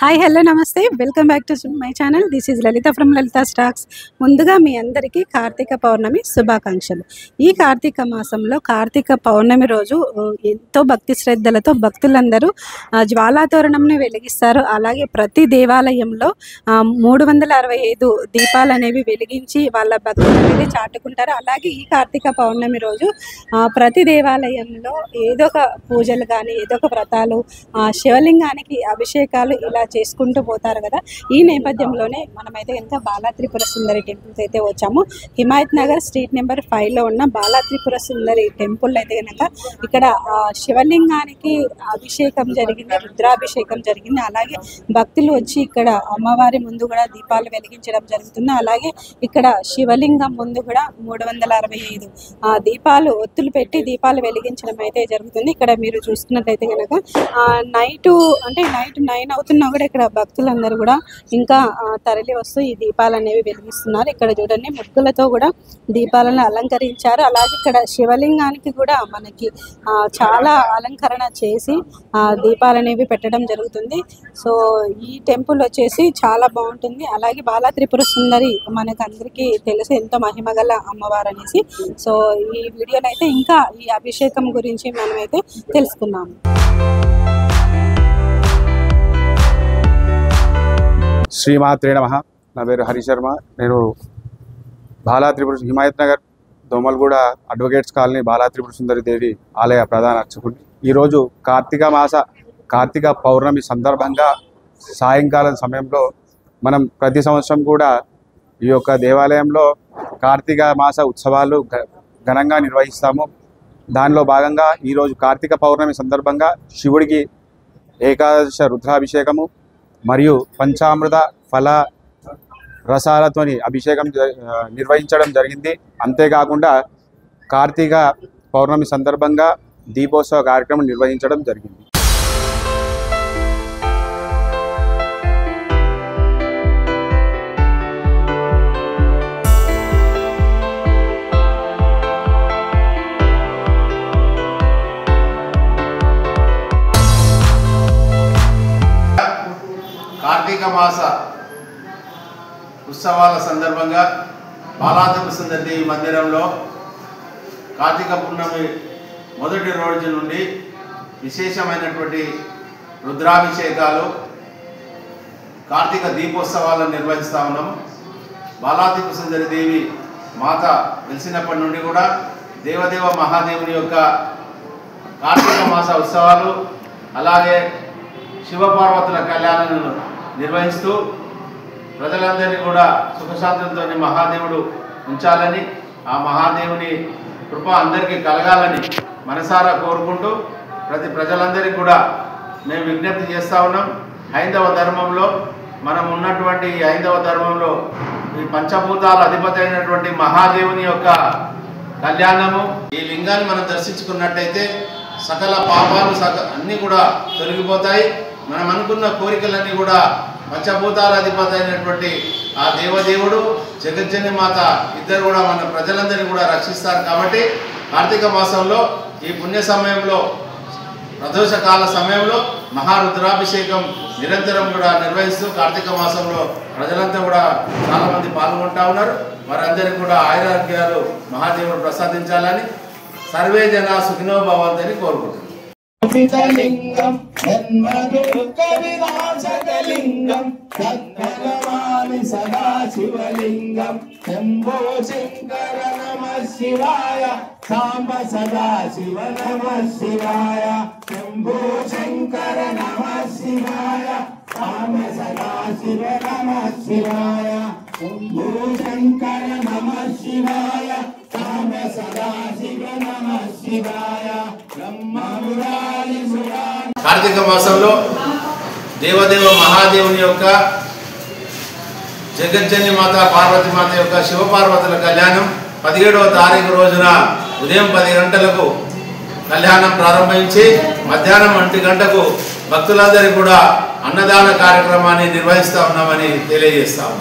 Hi hello నమస్తే welcome back to my channel. This is Lalitha from Lalitha stocks. ముందుగా మీ అందరికీ కార్తీక పౌర్ణమి శుభాకాంక్షలు. ఈ కార్తీక మాసంలో కార్తీక పౌర్ణమి రోజు ఎంతో భక్తి శ్రద్ధలతో భక్తులందరూ జ్వాలాతోరణంని వెలిగిస్తారు. అలాగే ప్రతి దేవాలయంలో 365 దీపాలు అనేవి వెలిగించి వాళ్ళ భక్తులు అనేది చాటుకుంటారు. అలాగే ఈ కార్తీక పౌర్ణమి రోజు ప్రతి దేవాలయంలో ఏదో ఒక పూజలు కానీ ఏదో ఒక వ్రతాలు, శివలింగానికి అభిషేకాలు ఇలా చేసుకుంటూ పోతారు కదా. ఈ నేపథ్యంలోనే మనమైతే కనుక బాలా త్రిపుర సుందరి టెంపుల్స్ అయితే వచ్చాము. హిమాయత్ నగర్ స్ట్రీట్ నెంబర్ 5లో ఉన్న బాలా త్రిపుర సుందరి టెంపుల్ అయితే కనుక ఇక్కడ శివలింగానికి అభిషేకం జరిగింది, రుద్రాభిషేకం జరిగింది. అలాగే భక్తులు వచ్చి ఇక్కడ అమ్మవారి ముందు కూడా దీపాలు వెలిగించడం జరుగుతుంది. అలాగే ఇక్కడ శివలింగం ముందు కూడా 365 దీపాలు ఒత్తులు పెట్టి దీపాలు వెలిగించడం అయితే జరుగుతుంది. ఇక్కడ మీరు చూసుకున్నట్లయితే కనుక నైట్ 9 అవుతున్నా కూడా ఇక్కడ భక్తులందరూ కూడా ఇంకా తరలి వస్తూ ఈ దీపాలు అనేవి వెలిగిస్తున్నారు. ఇక్కడ చూడండి ముగ్గులతో కూడా దీపాలను అలంకరించారు. అలాగే ఇక్కడ శివలింగానికి కూడా మనకి చాలా అలంకరణ చేసి దీపాలు అనేవి పెట్టడం జరుగుతుంది. సో ఈ టెంపుల్ వచ్చేసి చాలా బాగుంటుంది. అలాగే బాలా త్రిపుర సుందరి మనకు అందరికీ తెలుసు ఎంతో మహిమగల అమ్మవారు అనేసి. సో ఈ వీడియోలో అయితే ఇంకా ఈ అభిషేకం గురించి మనమైతే తెలుసుకున్నాము. శ్రీమాత్రే నమః. నా పేరు హరిశర్మ. నేను బాలా త్రిపుర హిమాయత్ నగర్ దోమల్గూడ అడ్వకేట్స్ కాలనీ బాలా త్రిపుర సుందరి దేవి ఆలయ ప్రధాన అర్చకుడిని. ఈరోజు కార్తీక పౌర్ణమి సందర్భంగా సాయంకాలం సమయంలో మనం ప్రతి సంవత్సరం కూడా ఈ యొక్క దేవాలయంలో కార్తీక మాస ఉత్సవాలు ఘనంగా నిర్వహిస్తాము. దానిలో భాగంగా ఈరోజు కార్తీక పౌర్ణమి సందర్భంగా శివుడికి ఏకాదశ రుద్రాభిషేకము మరియు పంచామృత ఫల రసాలతోని అభిషేకం నిర్వహించడం జరిగింది. అంతేకాకుండా కార్తీక పౌర్ణమి సందర్భంగా దీపోత్సవ కార్యక్రమం నిర్వహించడం జరిగింది. కార్తీక మాస ఉత్సవాల సందర్భంగా బాలా త్రిపుర సుందరి దేవి మందిరంలో కార్తీక పౌర్ణమి మొదటి రోజు నుండి విశేషమైనటువంటి రుద్రాభిషేకాలు, కార్తీక దీపోత్సవాలను నిర్వహిస్తూ ఉన్నాము. బాలా త్రిపుర సుందరి దేవి మాత వెలిసినప్పటి నుండి కూడా దేవదేవ మహాదేవుని యొక్క కార్తీక మాస ఉత్సవాలు, అలాగే శివపార్వతుల కళ్యాణాలను నిర్వహిస్తూ ప్రజలందరినీ కూడా సుఖశాంతులతో మహాదేవుడు ఉంచాలని, ఆ మహాదేవుని కృప అందరికీ కలగాలని మనసారా కోరుకుంటూ ప్రజలందరికీ కూడా మేము విజ్ఞప్తి చేస్తూ ఉన్నాం. హైందవ ధర్మంలో మనం ఉన్నటువంటి హైందవ ధర్మంలో ఈ పంచభూతాల అధిపతి అయినటువంటి మహాదేవుని యొక్క కళ్యాణము, ఈ లింగాన్ని మనం దర్శించుకున్నట్టయితే సకల పాపాలు అన్నీ కూడా తొలగిపోతాయి. మనం అనుకున్న కోరికలన్నీ కూడా పంచభూతాల అధిపతి అయినటువంటి ఆ దేవదేవుడు జగజ్జని మాత ఇద్దరు కూడా మన ప్రజలందరినీ కూడా రక్షిస్తారు. కాబట్టి కార్తీక మాసంలో ఈ పుణ్య సమయంలో ప్రదోషకాల సమయంలో మహారుద్రాభిషేకం నిరంతరం కూడా నిర్వహిస్తూ కార్తీక మాసంలో ప్రజలంతా కూడా చాలామంది పాల్గొంటూ ఉన్నారు. వారందరికీ కూడా ఆయురారోగ్యాలు మహాదేవుడు ప్రసాదించాలని సర్వే జన సుఖినో భవంతని కోరుకుంటున్నాను. లింగం జన్మదుఃఖవినాశకలింగం తద్భగవాని సదా శివలింగం శంభో శంకర నమః శివాయ సాంబ సదా శివ నమః శివాయ శంభో శంకర నమః శివాయ సాంబ సదా శివ నమః శివాయ శంభో శంకర నమః శివాయ సాంబ సదా శివ నమః శివాయ కార్తీక మాసంలో దేవదేవ మహాదేవుని యొక్క జగజ్జని మాత పార్వతి మాత యొక్క శివపార్వతుల కళ్యాణం 17వ తారీఖు రోజున ఉదయం 10 గంటలకు కళ్యాణం ప్రారంభించి మధ్యాహ్నం 1 గంటకు భక్తులందరికీ కూడా అన్నదాన కార్యక్రమాన్ని నిర్వహిస్తూ ఉన్నామని తెలియజేస్తాము.